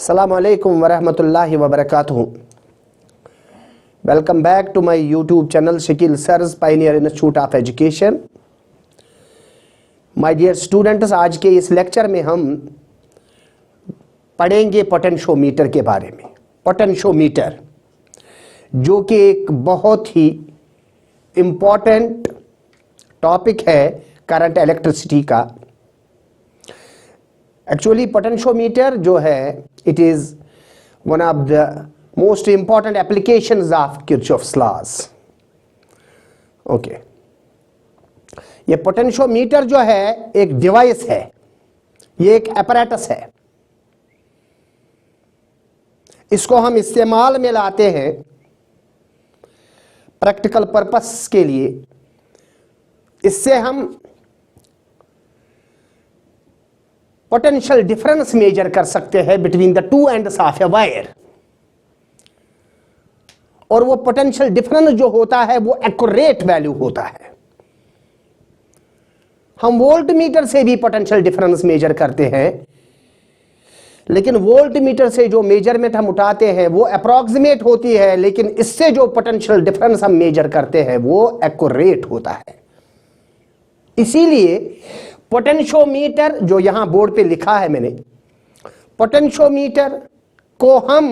अस्सलामु अलैकुम वरहमतुल्लाहि वबरकातुहू। Welcome back to my YouTube channel Shakeel sir's pioneer institute of education. My dear students, आज के इस लेक्चर में हम पढ़ेंगे पोटेंशियोमीटर के बारे में। पोटेंशियोमीटर जो कि एक बहुत ही इम्पॉर्टेंट टॉपिक है करंट इलेक्ट्रिसिटी का। एक्चुअली पोटेंशियोमीटर जो है it is one of the most important applications of Kirchhoff's laws. Okay, ये पोटेंशियोमीटर जो है एक डिवाइस है, ये एक apparatus है। इसको हम इस्तेमाल में लाते हैं प्रैक्टिकल पर्पस के लिए। इससे हम पोटेंशियल डिफरेंस मेजर कर सकते हैं between the two ends of a wire. और वो पोटेंशियल डिफरेंस जो होता है वो एक्यूरेट वैल्यू होता है। हम वोल्ट मीटर से भी पोटेंशियल डिफरेंस मेजर करते हैं, लेकिन वोल्ट मीटर से जो मेजरमेंट हम उठाते हैं वो अप्रॉक्सीमेट होती है, लेकिन इससे जो पोटेंशियल डिफरेंस हम मेजर करते हैं वो एक्यूरेट होता है। इसीलिए पोटेंशियोमीटर जो यहां बोर्ड पे लिखा है मैंने, पोटेंशियोमीटर को हम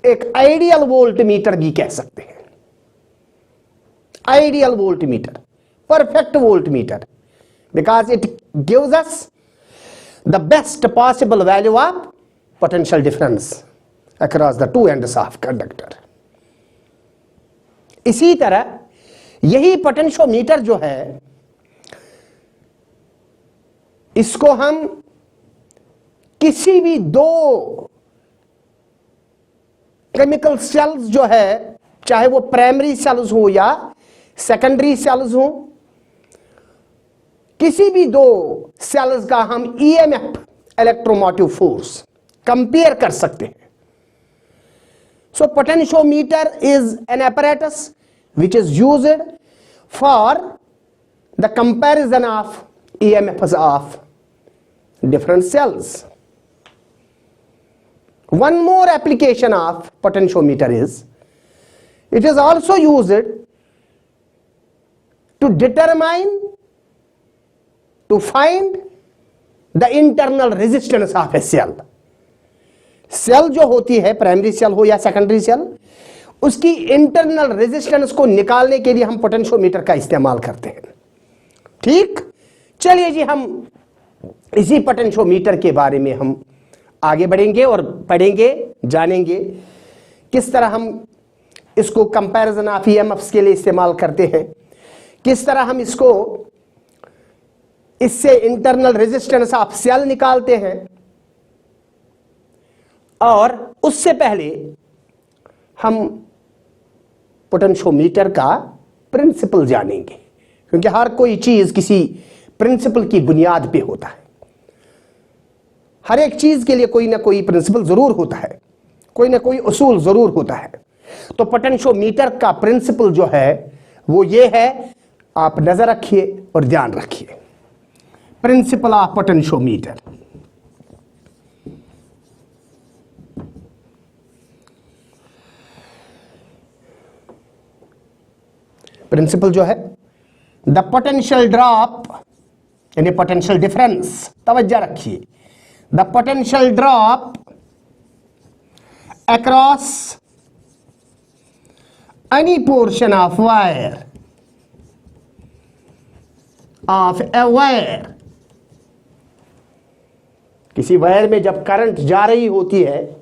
एक आइडियल वोल्ट मीटर भी कह सकते हैं। Ideal volt meter, perfect volt meter, because it gives us the best possible value of potential difference across the two ends of conductor. इसी तरह यही पोटेंशियोमीटर जो है इसको हम किसी भी दो केमिकल सेल्स जो है, चाहे वो प्राइमरी सेल्स हो या सेकेंडरी सेल्स हो, किसी भी दो सेल्स का हम ईएमएफ इलेक्ट्रोमोटिव फोर्स कंपेयर कर सकते हैं। So potentiometer is an apparatus which is used for the comparison of EMFs of different cells. One more application of potentiometer is it is also used to determine, to find the internal resistance of a cell. Cell जो होती है, primary cell हो या secondary cell, उसकी internal resistance को निकालने के लिए हम पोटेंशियोमीटर का इस्तेमाल करते हैं। ठीक, चलिए जी, हम इसी पोटेंशियोमीटर के बारे में हम आगे बढ़ेंगे और पढ़ेंगे, जानेंगे किस तरह हम इसको कंपैरिजन ऑफ ईएमएफ्स के लिए इस्तेमाल करते हैं, किस तरह हम इसको इससे इंटरनल रेजिस्टेंस ऑफ सेल निकालते हैं। और उससे पहले हम पोटेंशियोमीटर का प्रिंसिपल जानेंगे, क्योंकि हर कोई चीज किसी प्रिंसिपल की बुनियाद पे होता है। हर एक चीज के लिए कोई ना कोई प्रिंसिपल जरूर होता है, कोई ना कोई उसूल जरूर होता है। तो पोटेंशियोमीटर का प्रिंसिपल जो है वो ये है, आप नजर रखिए और ध्यान रखिए। प्रिंसिपल ऑफ पोटेंशियोमीटर, प्रिंसिपल जो है, द पोटेंशियल ड्रॉप यानी पोटेंशियल डिफरेंस, तवज्जो रखिए, the potential drop across any portion of wire of a wire. किसी वायर में जब करंट जा रही होती है,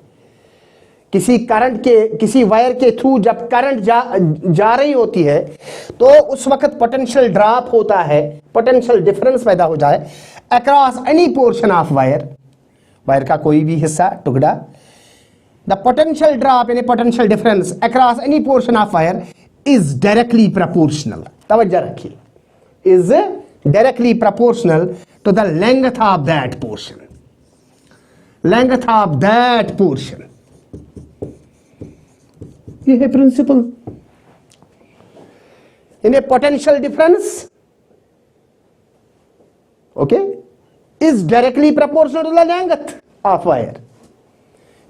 किसी वायर के थ्रू जब करंट जा रही होती है, तो उस वक्त पोटेंशियल ड्रॉप होता है, पोटेंशियल डिफरेंस पैदा हो जाए across any portion of wire, wire का कोई भी हिस्सा, टुकड़ा। द पोटेंशियल ड्रॉप यानी potential difference across any portion of wire is directly proportional, तवज्जो रखिए, is directly proportional to the length of that portion, length of that portion. ये है principle. In a potential difference, okay, is directly proportional to the length of wire.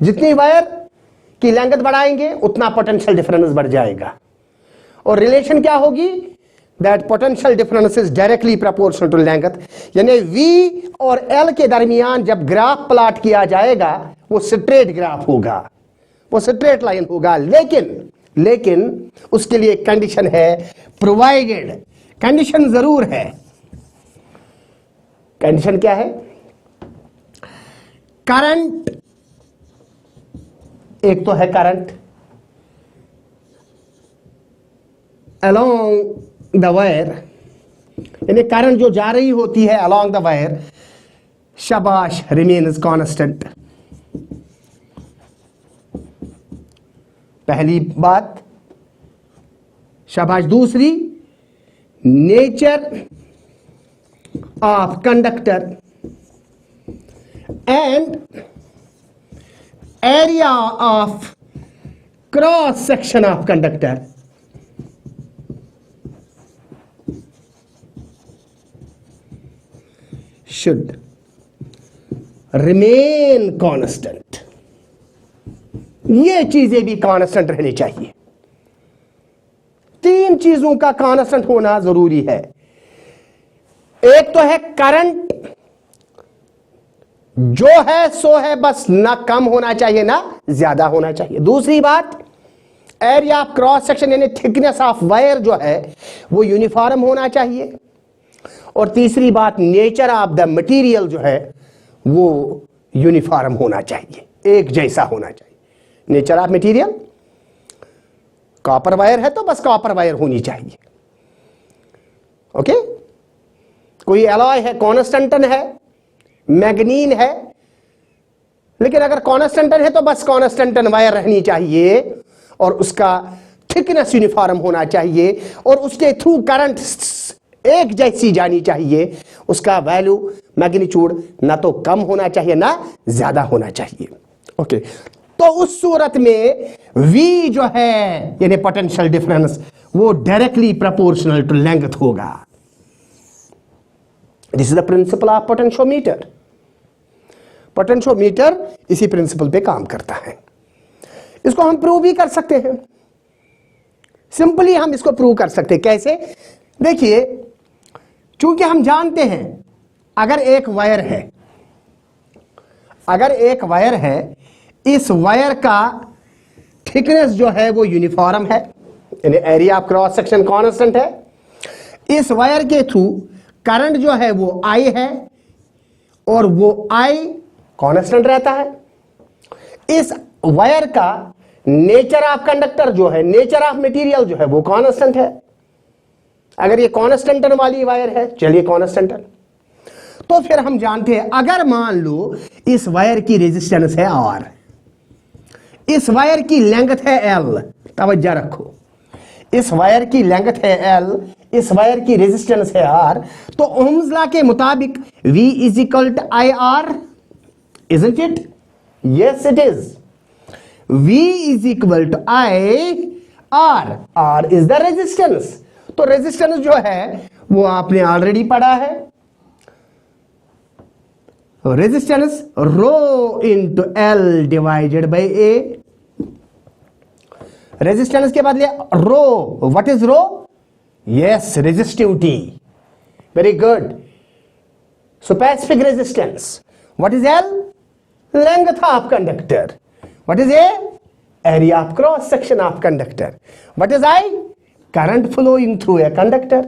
जितनी wire की length बढ़ाएंगे उतना potential difference बढ़ जाएगा। और relation क्या होगी? That potential difference is directly proportional to length, यानी V और L के दरमियान जब ग्राफ प्लॉट किया जाएगा वो स्ट्रेट ग्राफ होगा, वो स्ट्रेट लाइन होगा। लेकिन उसके लिए एक कंडीशन है, प्रोवाइडेड, कंडीशन जरूर है। कंडीशन क्या है? करंट, एक तो है करंट अलोंग द वायर, यानी करंट जो जा रही होती है अलोंग द वायर, शाबाश, रिमेन्स कांस्टेंट। पहली बात, शाबाश। दूसरी, nature of conductor and area of cross section of conductor should remain constant। ये चीजें भी कांस्टेंट रहनी चाहिए। तीन चीजों का कांस्टेंट होना जरूरी है। एक तो है करंट, जो है सो है, बस ना कम होना चाहिए ना ज्यादा होना चाहिए। दूसरी बात, एरिया ऑफ क्रॉस सेक्शन यानी थिकनेस ऑफ वायर जो है वो यूनिफॉर्म होना चाहिए। और तीसरी बात, नेचर ऑफ द मटेरियल जो है वो यूनिफॉर्म होना चाहिए, एक जैसा होना चाहिए। Nature of material, copper wire है तो बस कॉपर वायर होनी चाहिए। ओके, कोई एलॉय है, कॉन्स्टेंटन है, मैग्नीन है, लेकिन अगर कॉन्स्टेंटन है तो बस कॉन्स्टेंटन वायर रहनी चाहिए और उसका थिकनेस यूनिफॉर्म होना चाहिए और उसके थ्रू करंट एक जैसी जानी चाहिए। उसका वैल्यू मैग्नीट्यूड ना तो कम होना चाहिए ना ज्यादा होना चाहिए। ओके, तो उस सूरत में V जो है यानी पोटेंशियल डिफरेंस वो डायरेक्टली प्रोपोर्शनल टू लेंथ होगा। This is the principal of potentiometer. Potentiometer इसी प्रिंसिपल पे काम करता है। इसको हम प्रूव भी कर सकते हैं, सिंपली हम इसको प्रूव कर सकते हैं। कैसे? देखिए, चूंकि हम जानते हैं अगर एक वायर है, इस वायर का थिकनेस जो है वो यूनिफॉर्म है, यानी area of cross section constant है। इस वायर के थ्रू करंट जो है वो I है और वो I कांस्टेंट रहता है। इस वायर का नेचर ऑफ कंडक्टर जो है, नेचर ऑफ मटेरियल जो है वो कांस्टेंट है। अगर ये कांस्टेंटन वाली वायर है, चलिए कांस्टेंटन, तो फिर हम जानते हैं अगर मान लो इस वायर की रेजिस्टेंस है R, इस वायर की लेंथ है L, तवज्जो रखो, इस वायर की लेंथ है L, इस वायर की रेजिस्टेंस है R, तो ओम्स लॉ के मुताबिक V is equal to IR, isn't it? Yes, it is. V is equal to IR. R is the resistance. तो रेजिस्टेंस जो है वो आपने ऑलरेडी पढ़ा है, resistance rho into L divided by A। Resistance के बदले rho, what is rho? Yes, resistivity. Very good. Specific resistance, what is L? Length of conductor. What is A? Area of cross section of conductor. What is I? Current flowing through a conductor.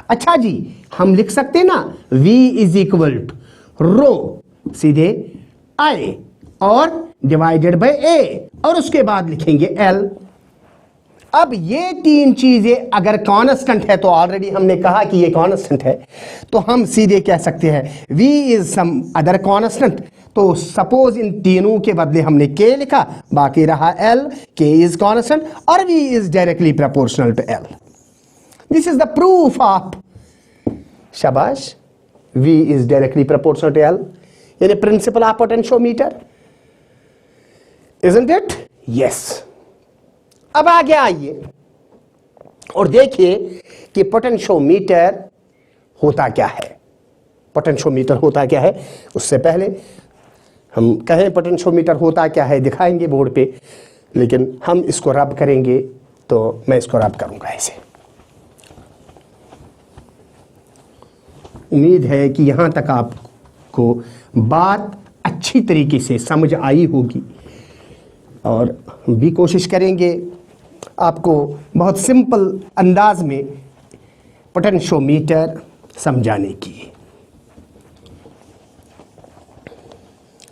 अच्छा जी, हम लिख सकते ना V is equal to rho सीधे I और divided by A और उसके बाद लिखेंगे L। अब ये तीन चीजें अगर कांस्टेंट है, तो ऑलरेडी हमने कहा कि ये कांस्टेंट है, तो हम सीधे कह सकते हैं V is some other constant. तो सपोज इन तीनों के बदले हमने K लिखा, बाकी रहा L, K इज कांस्टेंट और V is directly proportional to L। This is the proof of, शाबाश, V is directly proportional to L, यानी principle of potentiometer, isn't it? Yes. अब आगे आइए और देखिए कि पोटेंशियोमीटर होता क्या है। पोटेंशियोमीटर होता क्या है, उससे पहले हम कहें पोटेंशियोमीटर होता क्या है दिखाएंगे बोर्ड पे, लेकिन हम इसको रब करेंगे, तो मैं इसको रब करूंगा ऐसे। उम्मीद है कि यहां तक आपको बात अच्छी तरीके से समझ आई होगी, और भी कोशिश करेंगे आपको बहुत सिंपल अंदाज में पोटेंशियोमीटर समझाने की।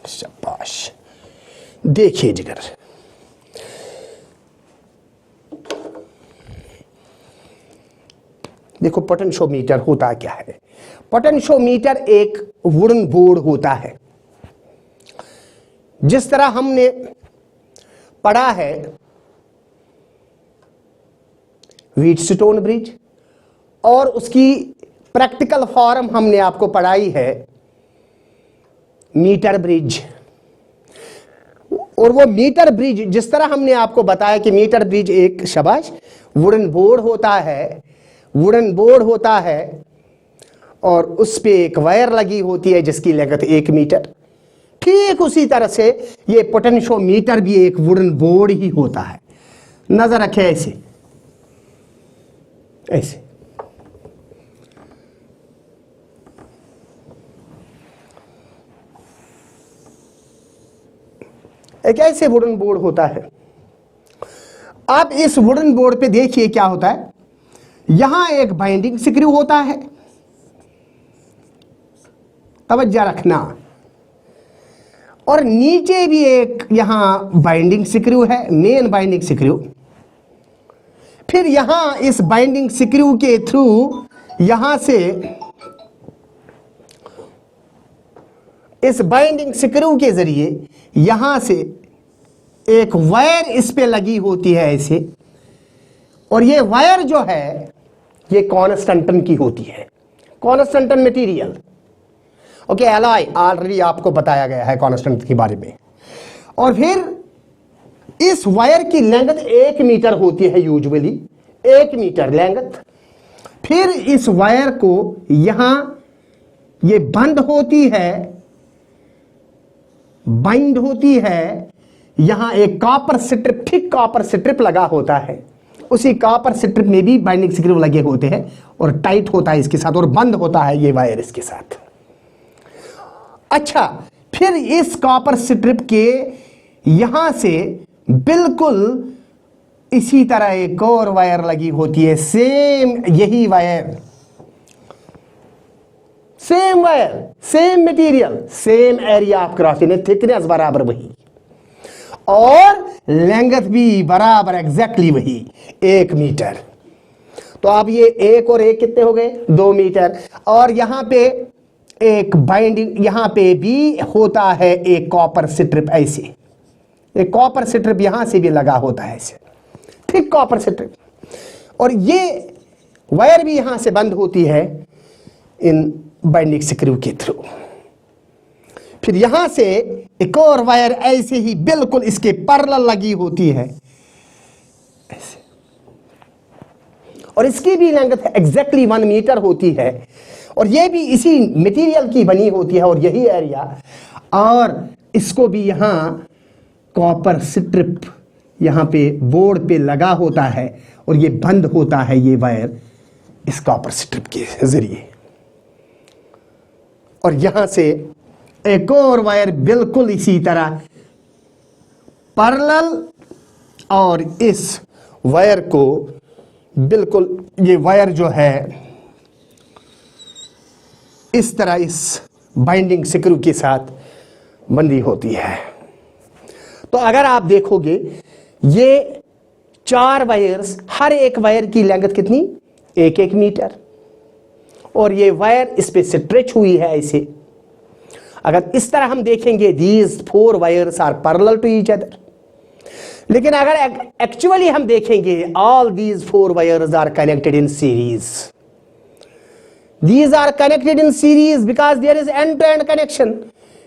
शाबाश। देखिए जिगर, देखो पोटेंशियोमीटर होता क्या है। पोटेंशियोमीटर एक वुडन बोर्ड होता है। जिस तरह हमने पढ़ा है व्हीटस्टोन ब्रिज, और उसकी प्रैक्टिकल फॉर्म हमने आपको पढ़ाई है मीटर ब्रिज। और वो मीटर ब्रिज, जिस तरह हमने आपको बताया कि मीटर ब्रिज एक शाबाश वुडन बोर्ड होता है, वुडन बोर्ड होता है, और उस पे एक वायर लगी होती है जिसकी लेंथ 1 मीटर। ठीक उसी तरह से ये पोटेंशियोमीटर भी एक वुडन बोर्ड ही होता है। नजर रखें ऐसे ऐसे। एक ऐसे वुडन बोर्ड होता है। आप इस वुडन बोर्ड पे देखिए क्या होता है। यहां एक बाइंडिंग स्क्रू होता है, तवज्जो रखना, और नीचे भी एक यहां बाइंडिंग स्क्रू है, मेन बाइंडिंग स्क्रू। फिर यहां इस बाइंडिंग स्क्रू के थ्रू यहां से इस बाइंडिंग स्क्रू के जरिए यहां से एक वायर इस पे लगी होती है ऐसे, और ये वायर जो है ये कॉन्स्टेंटन की होती है, constantan material. Okay, alloy already आपको बताया गया है कॉन्स्टेंट के बारे में। और फिर इस वायर की लेंथ 1 मीटर होती है, यूजुअली 1 मीटर लेंथ। फिर इस वायर को यहां ये बंद होती है, बाइंड होती है, यहां एक कॉपर स्ट्रिप, ठीक कॉपर स्ट्रिप लगा होता है। उसी कॉपर स्ट्रिप में भी बाइंडिंग स्क्रू लगे होते हैं, और टाइट होता है इसके साथ, और बंद होता है ये वायर इसके साथ। अच्छा, फिर इस कॉपर स्ट्रिप के यहां से बिल्कुल इसी तरह एक और वायर लगी होती है, सेम यही wire, same wire, same material, same area of crossing, thickness बराबर वही, और लेंथ भी बराबर एग्जैक्टली वही 1 मीटर। तो अब ये 1 और 1 कितने हो गए? 2 मीटर। और यहां पे एक बाइंडिंग, यहां पे भी होता है एक कॉपर स्ट्रिप ऐसे, एक कॉपर स्ट्रिप यहां से भी लगा होता है ऐसे, ठीक कॉपर स्ट्रिप। और ये वायर भी यहां से बंद होती है इन बाइंडिंग स्क्रू के थ्रू। फिर यहां से एक और वायर ऐसे ही बिल्कुल इसके पैरेलल लगी होती है ऐसे, और इसकी भी लेंथ एग्जैक्टली 1 मीटर होती है, और ये भी इसी मटेरियल की बनी होती है, और यही एरिया। और इसको भी यहां कॉपर स्ट्रिप यहां पे बोर्ड पे लगा होता है, और ये बंद होता है ये वायर इस कॉपर स्ट्रिप के जरिए। और यहां से एक और वायर बिल्कुल इसी तरह पैरेलल, और इस वायर को बिल्कुल, ये वायर जो है इस तरह इस बाइंडिंग स्क्रू के साथ बंधी होती है। तो अगर आप देखोगे ये 4 वायर्स, हर एक वायर की लेंथ कितनी? 1-1 मीटर, और ये वायर इस पे स्ट्रेच हुई है ऐसे। अगर इस तरह हम देखेंगे, these 4 wires are parallel to each other. लेकिन अगर एक्चुअली हम देखेंगे, all these 4 wires are connected in series. These are connected in series because there is end-to-end connection.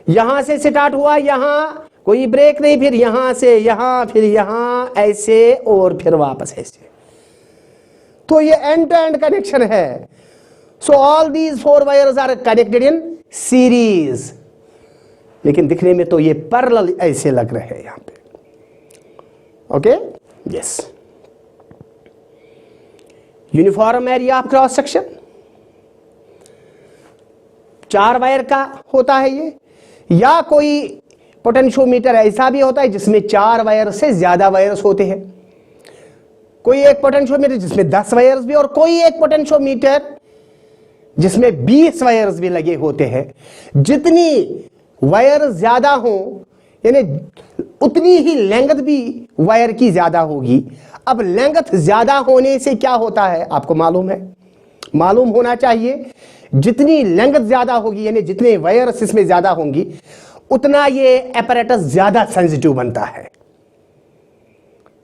यहां से स्टार्ट हुआ, यहां कोई ब्रेक नहीं, फिर यहां से यहां, फिर यहां ऐसे, और फिर वापस ऐसे। तो ये end-to-end कनेक्शन है। So all these 4 wires are connected in series. लेकिन दिखने में तो ये पैरेलल ऐसे लग रहे हैं यहां पे। Okay, yes. Uniform area of cross section 4 wire का होता है ये, या कोई पोटेंशियोमीटर ऐसा भी होता है जिसमें 4 वायर से ज्यादा वायर्स होते हैं। कोई एक पोटेंशियोमीटर जिसमें 10 वायर्स भी, और कोई एक पोटेंशियोमीटर जिसमें 20 वायर्स भी लगे होते हैं। जितनी वायर ज्यादा हो यानी उतनी ही लेंथ भी वायर की ज्यादा होगी। अब लेंथ ज्यादा होने से क्या होता है आपको मालूम है, मालूम होना चाहिए। जितनी लेंथ ज्यादा होगी यानी जितने वायर्स इसमें ज्यादा होंगी उतना ये apparatus ज्यादा सेंसिटिव बनता है,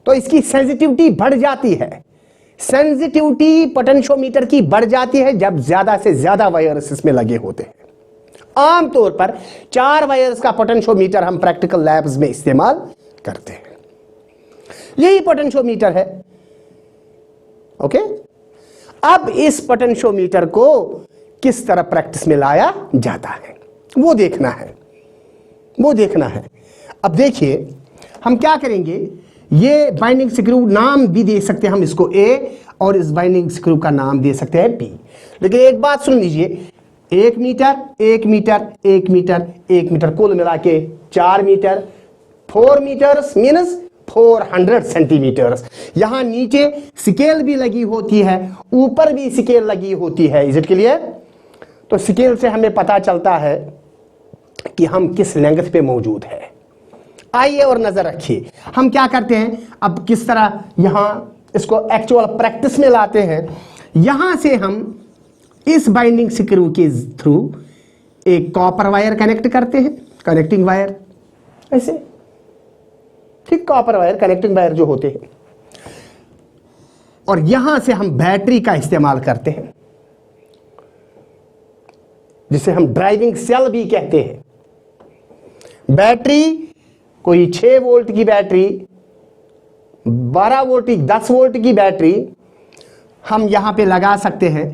तो इसकी सेंसिटिविटी बढ़ जाती है। सेंसिटिविटी पोटेंशियोमीटर की बढ़ जाती है जब ज्यादा से ज्यादा वायर्स इसमें लगे होते हैं। आमतौर पर 4 वायर्स का पोटेंशियोमीटर हम प्रैक्टिकल लैब्स में इस्तेमाल करते हैं। यही पोटेंशियोमीटर है। ओके, अब इस पोटेंशियोमीटर को किस तरह प्रैक्टिस में लाया जाता है वो देखना है, वो देखना है। अब देखिए हम क्या करेंगे, ये बाइंडिंग स्क्रू नाम भी दे सकते हैं हम इसको ए, और इस बाइंडिंग स्क्रू का नाम दे सकते हैं बी। लेकिन एक बात सुन लीजिए, 1 मीटर 1 मीटर 1 मीटर 1 मीटर कुल मिला के 4 मीटर, 4 मीटर्स मीन्स 400 सेंटीमीटर्स। यहां नीचे स्केल भी लगी होती है, ऊपर भी स्केल लगी होती है। Is it clear? तो स्केल से हमें पता चलता है कि हम किस लेंथ पे मौजूद है। आइए और नजर रखिए हम क्या करते हैं, अब किस तरह यहां इसको एक्चुअल प्रैक्टिस में लाते हैं। यहां से हम इस बाइंडिंग स्क्रू के थ्रू एक कॉपर वायर कनेक्ट करते हैं, कनेक्टिंग वायर ऐसे, ठीक, कॉपर वायर कनेक्टिंग वायर जो होते हैं। और यहां से हम बैटरी का इस्तेमाल करते हैं जिसे हम ड्राइविंग सेल भी कहते हैं। बैटरी कोई 6 वोल्ट की बैटरी, 12 वोल्ट की, 10 वोल्ट की बैटरी हम यहां पे लगा सकते हैं।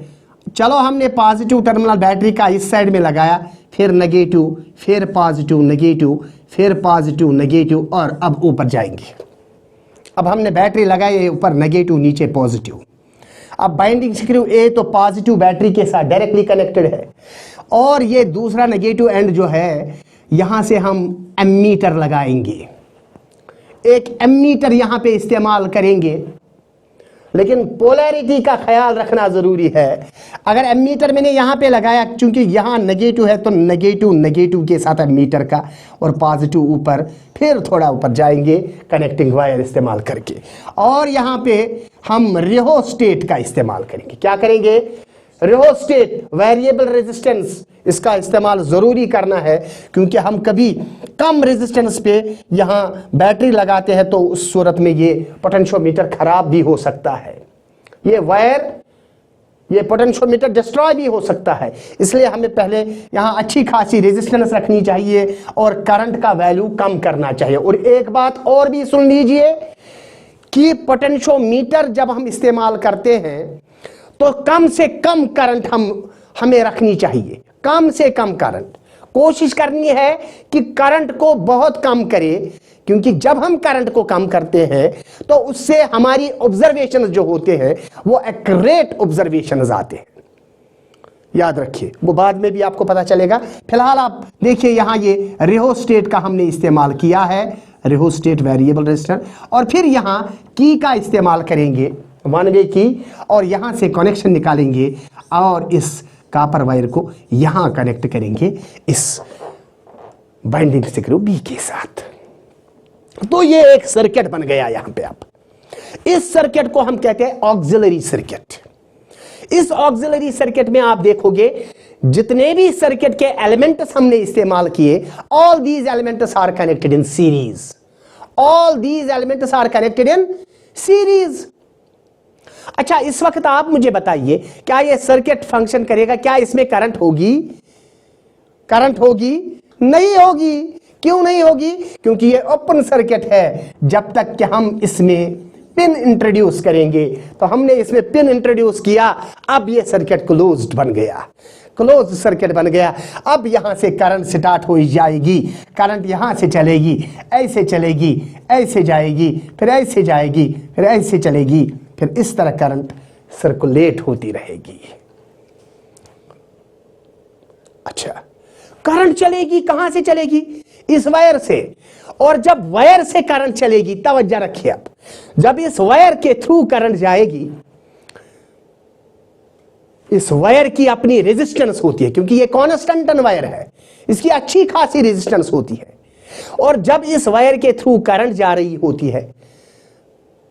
चलो हमने पॉजिटिव टर्मिनल बैटरी का इस साइड में लगाया, फिर नेगेटिव, फिर पॉजिटिव नेगेटिव, फिर पॉजिटिव नेगेटिव, और अब ऊपर जाएंगे। अब हमने बैटरी लगाई ऊपर नेगेटिव, नीचे पॉजिटिव। अब बाइंडिंग स्क्रू ए तो पॉजिटिव बैटरी के साथ डायरेक्टली कनेक्टेड है, और ये दूसरा नेगेटिव एंड जो है यहां से हम एमीटर लगाएंगे, एक एमीटर यहां पे इस्तेमाल करेंगे। लेकिन पोलैरिटी का ख्याल रखना जरूरी है। अगर एमीटर मैंने यहां पे लगाया, क्योंकि यहां नेगेटिव है तो नेगेटिव नेगेटिव के साथ एमीटर का, और पॉजिटिव ऊपर, फिर थोड़ा ऊपर जाएंगे कनेक्टिंग वायर इस्तेमाल करके। और यहां पे हम रिहोस्टेट का इस्तेमाल करेंगे। क्या करेंगे? रिहोस्टेट, वेरिएबल रेजिस्टेंस, इसका इस्तेमाल जरूरी करना है, क्योंकि हम कभी कम रेजिस्टेंस पे यहां बैटरी लगाते हैं तो उस सूरत में ये पोटेंशियोमीटर खराब भी हो सकता है, ये वायर, ये पोटेंशियोमीटर डिस्ट्रॉय भी हो सकता है। इसलिए हमें पहले यहां अच्छी खासी रेजिस्टेंस रखनी चाहिए और करंट का वैल्यू कम करना चाहिए। और एक बात और भी सुन लीजिए कि पोटेंशियोमीटर जब हम इस्तेमाल करते हैं तो कम से कम करंट हमें रखनी चाहिए, कम से कम करंट। कोशिश करनी है कि करंट को बहुत कम करे, क्योंकि जब हम करंट को कम करते हैं तो उससे हमारी ऑब्जर्वेशन जो होते हैं वो एक्यूरेट ऑब्जर्वेशंस आते हैं। याद रखिए, वो बाद में भी आपको पता चलेगा। फिलहाल आप देखिए यहां ये रिहोस्टेट का हमने इस्तेमाल किया है, रिहोस्टेट वेरिएबल रेजिस्टर, और फिर यहां की का इस्तेमाल करेंगे, 1 वे की, और यहां से कनेक्शन निकालेंगे और इस कॉपर वायर को यहां कनेक्ट करेंगे इस बाइंडिंग स्क्रू बी के साथ। तो ये एक सर्किट बन गया यहां पे। आप इस सर्किट को हम कहते हैं ऑक्सिलरी सर्किट। इस ऑक्सिलरी सर्किट में आप देखोगे जितने भी सर्किट के एलिमेंट्स हमने इस्तेमाल किए, all these elements are connected in series, all these elements are connected in series. अच्छा, इस वक्त आप मुझे बताइए, क्या यह सर्किट फंक्शन करेगा? क्या इसमें करंट होगी? करंट होगी? नहीं होगी। क्यों नहीं होगी? क्योंकि यह ओपन सर्किट है। जब तक कि हम इसमें पिन इंट्रोड्यूस करेंगे, तो हमने इसमें पिन इंट्रोड्यूस किया, अब यह सर्किट क्लोज्ड बन गया। क्लोज सर्किट बन गया। अब यहां से करंट स्टार्ट हो जाएगी, करंट यहां से चलेगी, ऐसे चलेगी, ऐसे जाएगी, फिर ऐसे जाएगी, फिर ऐसे चलेगी, फिर इस तरह करंट सर्कुलेट होती रहेगी। अच्छा, करंट चलेगी कहां से चलेगी? इस वायर से। और जब वायर से करंट चलेगी, तवज्जो रखिए, आप जब इस वायर के थ्रू करंट जाएगी, इस वायर की अपनी रेजिस्टेंस होती है, क्योंकि ये कांस्टेंट वायर है, इसकी अच्छी खासी रेजिस्टेंस होती है। और जब इस वायर के थ्रू करंट जा रही होती है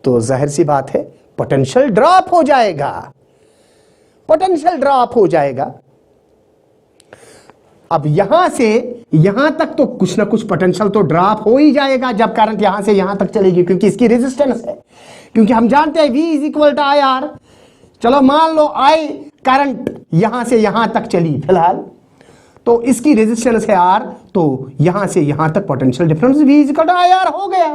तो जाहिर सी बात है पोटेंशियल ड्रॉप हो जाएगा, पोटेंशियल ड्रॉप हो जाएगा। अब यहां से यहां तक तो कुछ ना कुछ पोटेंशियल तो ड्रॉप हो ही जाएगा जब करंट यहां से यहां तक चलेगी, क्योंकि इसकी रेजिस्टेंस है। क्योंकि हम जानते हैं V is equal to I R. चलो मान लो आई करंट यहां से यहां तक चली फिलहाल, तो इसकी रेजिस्टेंस है R, तो यहां से यहां तक potential difference V is equal to I R हो गया।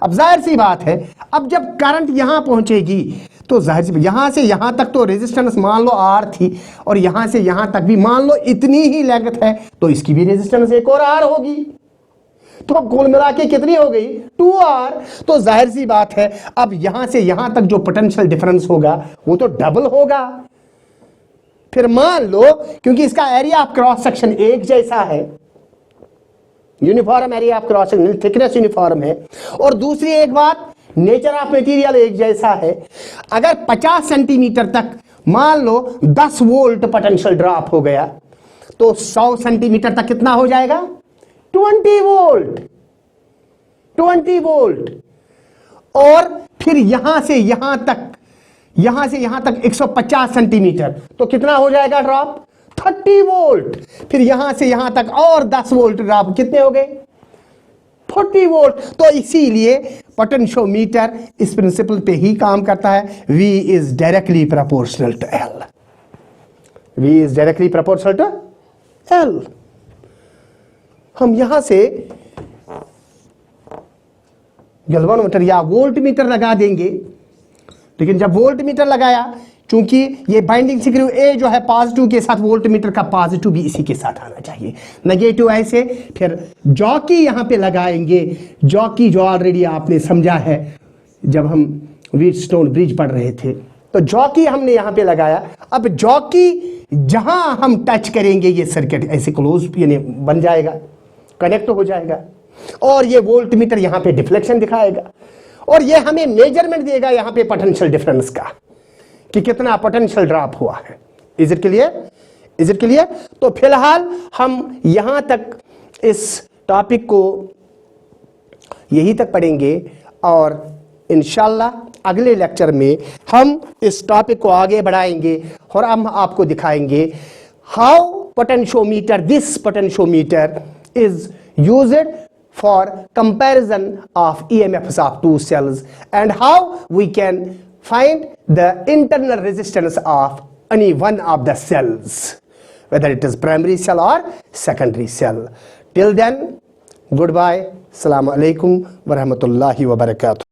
अब जाहिर सी बात है, अब जब करंट यहां पहुंचेगी तो जाहिर सी यहां से यहां तक तो रेजिस्टेंस मान लो R थी, और यहां से यहां तक भी मान लो इतनी ही लेंथ है, तो इसकी भी रेजिस्टेंस एक और R होगी। तो अब कुल मिला के कितनी हो गई? 2R। तो जाहिर सी बात है अब यहां से यहां तक जो पोटेंशियल डिफरेंस होगा वो तो डबल होगा। फिर मान लो, क्योंकि इसका एरिया ऑफ क्रॉस सेक्शन एक जैसा है, uniform area of cross section, thickness uniform है, और दूसरी एक बात नेचर ऑफ मटेरियल एक जैसा है। अगर 50 सेंटीमीटर तक मान लो 10 वोल्ट पोटेंशियल ड्रॉप हो गया, तो 100 सेंटीमीटर तक कितना हो जाएगा? 20 वोल्ट, 20 वोल्ट। और फिर यहां से यहां तक, यहां से यहां तक 150 सेंटीमीटर, तो कितना हो जाएगा ड्रॉप? 30 वोल्ट। फिर यहां से यहां तक और 10 वोल्ट ड्रॉप, कितने हो गए? 40 वोल्ट। तो इसीलिए पोटेंशियोमीटर इस प्रिंसिपल पे ही काम करता है, V is directly proportional to L, V is directly proportional to L। हम यहां से गैल्वेनोमीटर या वोल्ट मीटर लगा देंगे, लेकिन जब वोल्ट मीटर लगाया, चूंकि ये बाइंडिंग स्क्रू ए जो है पॉजिटिव के साथ, वोल्ट मीटर का पॉजिटिव भी इसी के साथ आना चाहिए, नेगेटिव ऐसे। फिर जॉकी यहां पे लगाएंगे, जॉकी जो ऑलरेडी आपने समझा है जब हम व्हीटस्टोन ब्रिज पढ़ रहे थे, तो जॉकी हमने यहां पे लगाया। अब जॉकी जहां हम टच करेंगे ये सर्किट ऐसे क्लोज यानी बन जाएगा, कनेक्ट हो जाएगा, और ये वोल्ट मीटर यहां पे डिफ्लेक्शन दिखाएगा, और ये हमें मेजरमेंट देगा यहां पे पोटेंशियल डिफरेंस का कि कितना पोटेंशियल ड्रॉप हुआ है। Is it clear? Is it clear? तो फिलहाल हम यहां तक इस टॉपिक को यहीं तक पढ़ेंगे, और इंशाल्लाह अगले लेक्चर में हम इस टॉपिक को आगे बढ़ाएंगे और हम आपको दिखाएंगे how potentiometer, this potentiometer is used for comparison of EMFs of two cells, and how we can find the internal resistance of any one of the cells, whether it is primary cell or secondary cell. Till then, goodbye. Assalamu alaikum wa rahmatullahi wa barakatuh.